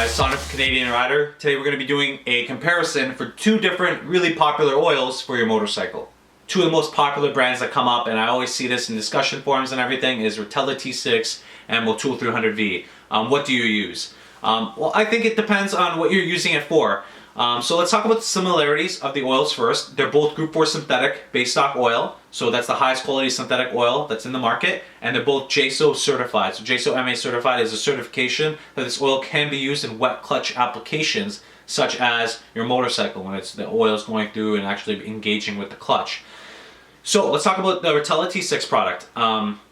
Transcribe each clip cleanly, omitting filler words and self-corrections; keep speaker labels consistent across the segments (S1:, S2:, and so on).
S1: guys, Sonduren Canadian Rider. Today we're going to be doing a comparison for two different really popular oils for your motorcycle. Two of the most popular brands that come up, and I always see this in discussion forums and everything, is Rotella T6 and Motul 300V. What do you use? Well, I think it depends on what you're using it for. So let's talk about the similarities of the oils first. They're both Group 4 synthetic base stock oil, so that's the highest quality synthetic oil that's in the market, and they're both JASO certified. So JASO MA certified is a certification that this oil can be used in wet clutch applications, such as your motorcycle, when the oil is going through and actually engaging with the clutch. So let's talk about the Rotella T6 product.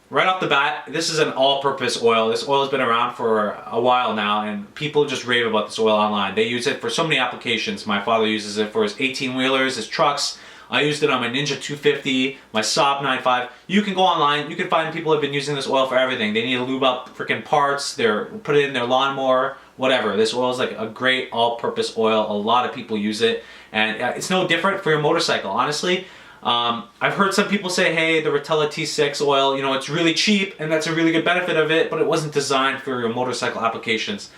S1: Right off the bat, this is an all-purpose oil. This oil has been around for a while now, and people just rave about this oil online. They use it for so many applications. My father uses it for his 18-wheelers, his trucks. I used it on my Ninja 250, my Saab 95. You can go online, you can find people who have been using this oil for everything. They need to lube up freaking parts, put it in their lawnmower, whatever. This oil is like a great all-purpose oil. A lot of people use it, and it's no different for your motorcycle, honestly. I've heard some people say, hey, the Rotella T6 oil, you know, it's really cheap and that's a really good benefit of it, but it wasn't designed for your motorcycle applications.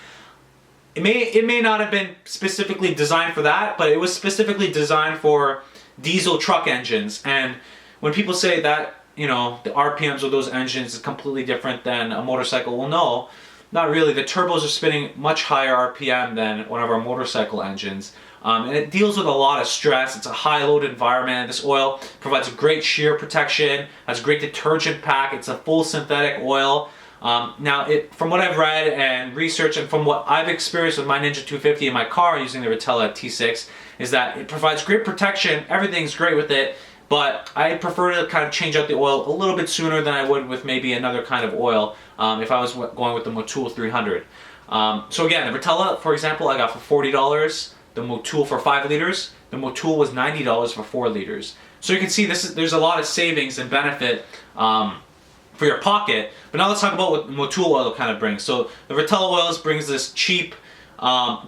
S1: It may not have been specifically designed for that, but it was specifically designed for diesel truck engines. And when people say that, you know, the RPMs of those engines is completely different than a motorcycle, well, no, not really. The turbos are spinning much higher RPM than one of our motorcycle engines. And it deals with a lot of stress. It's a high load environment. This oil provides a great shear protection, has a great detergent pack. It's a full synthetic oil. Now, from what I've read and researched, and from what I've experienced with my Ninja 250 in my car using the Rotella T6, is that it provides great protection. Everything's great with it, but I prefer to kind of change out the oil a little bit sooner than I would with maybe another kind of oil if I was going with the Motul 300. So again, the Rotella, for example, I got for $40. The Motul for 5 liters. The Motul was $90 for 4 liters. So you can see there's a lot of savings and benefit for your pocket. But now let's talk about what Motul oil kind of brings. So the Rotella oils brings this cheap,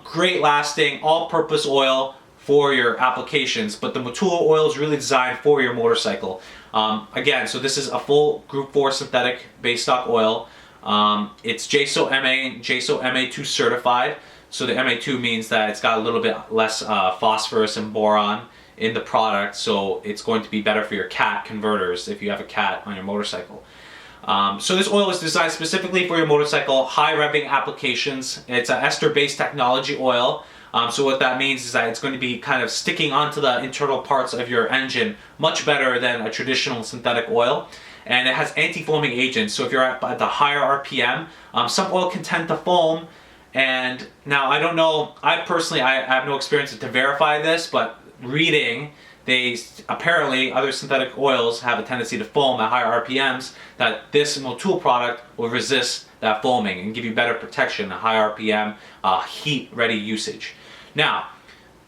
S1: great lasting, all-purpose oil for your applications. But the Motul oil is really designed for your motorcycle. Again, so this is a full Group 4 synthetic base stock oil. It's JASO MA and JASO MA2 certified. So the MA2 means that it's got a little bit less phosphorus and boron in the product, so it's going to be better for your cat converters if you have a cat on your motorcycle. So this oil is designed specifically for your motorcycle, high revving applications. It's an ester-based technology oil. So what that means is that it's going to be kind of sticking onto the internal parts of your engine much better than a traditional synthetic oil. And it has anti-foaming agents, so if you're at the higher RPM, some oil can tend to foam. And now I don't know, I have no experience to verify this, but reading, apparently other synthetic oils have a tendency to foam at higher RPMs, that this Motul product will resist that foaming and give you better protection at high RPM, heat ready usage. Now,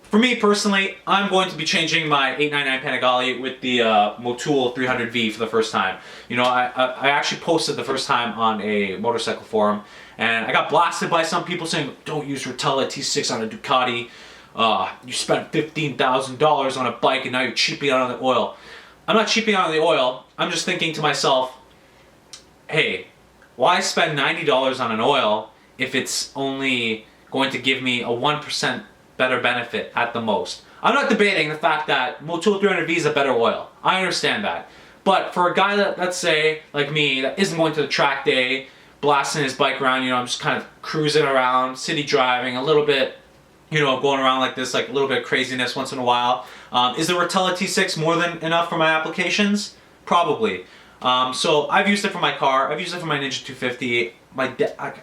S1: for me personally, I'm going to be changing my 899 Panigale with the Motul 300V for the first time. You know, I actually posted the first time on a motorcycle forum, and I got blasted by some people saying, don't use Rotella T6 on a Ducati. You spent $15,000 on a bike and now you're cheaping out on the oil. I'm not cheaping out on the oil. I'm just thinking to myself, hey, why spend $90 on an oil if it's only going to give me a 1% better benefit at the most? I'm not debating the fact that Motul 300V is a better oil. I understand that. But for a guy that, let's say, like me, that isn't going to the track day, blasting his bike around, you know, I'm just kind of cruising around, city driving, a little bit, you know, going around like this, like a little bit of craziness once in a while. Is the Rotella T6 more than enough for my applications? Probably. So I've used it for my car, I've used it for my Ninja 250.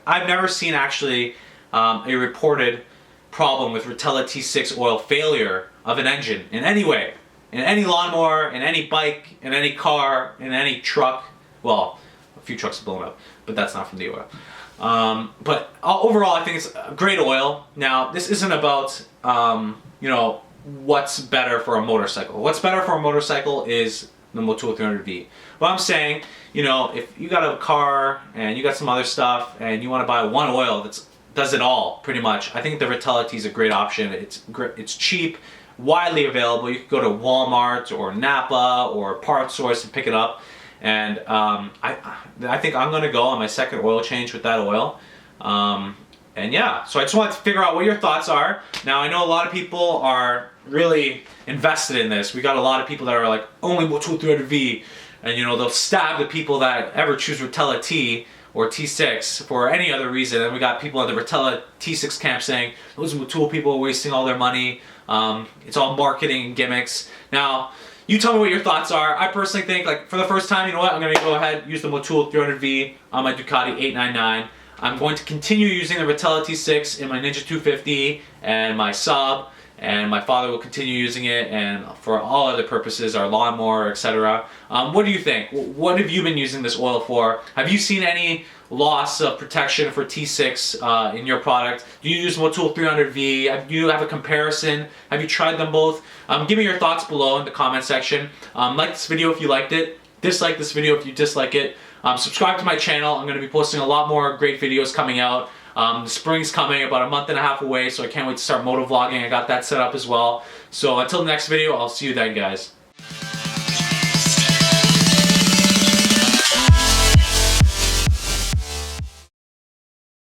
S1: I've never seen actually a reported problem with Rotella T6 oil failure of an engine in any way. In any lawnmower, in any bike, in any car, in any truck. Well, a few trucks are blown up, but that's not from the oil. But overall, I think it's a great oil. Now, this isn't about, you know, what's better for a motorcycle. What's better for a motorcycle is the Motul 300V. But I'm saying, you know, if you got a car and you got some other stuff and you want to buy one oil that does it all, pretty much, I think the Rotella T is a great option. It's cheap, widely available. You can go to Walmart or Napa or Parts Source and pick it up. And I think I'm going to go on my second oil change with that oil. And yeah, so I just wanted to figure out what your thoughts are. Now I know a lot of people are really invested in this. We got a lot of people that are like, only Motul 300V, and you know, they'll stab the people that ever choose Rotella T or T6 for any other reason. And we got people in the Rotella T6 camp saying, those Motul people are wasting all their money. It's all marketing and gimmicks. Now, you tell me what your thoughts are. I personally think, like, for the first time, you know what, I'm gonna go ahead, use the Motul 300V on my Ducati 899. I'm going to continue using the Rotella T6 in my Ninja 250 and my sub, and my father will continue using it, and for all other purposes, our lawnmower, etc. What do you think? What have you been using this oil for? Have you seen any loss of protection for T6 in your product? Do you use Motul 300V? Do you have a comparison? Have you tried them both? Give me your thoughts below in the comment section. Like this video if you liked it. Dislike this video if you dislike it. Subscribe to my channel. I'm going to be posting a lot more great videos coming out. The spring's coming, about a month and a half away, so I can't wait to start motovlogging. I got that set up as well. So until the next video, I'll see you then, guys.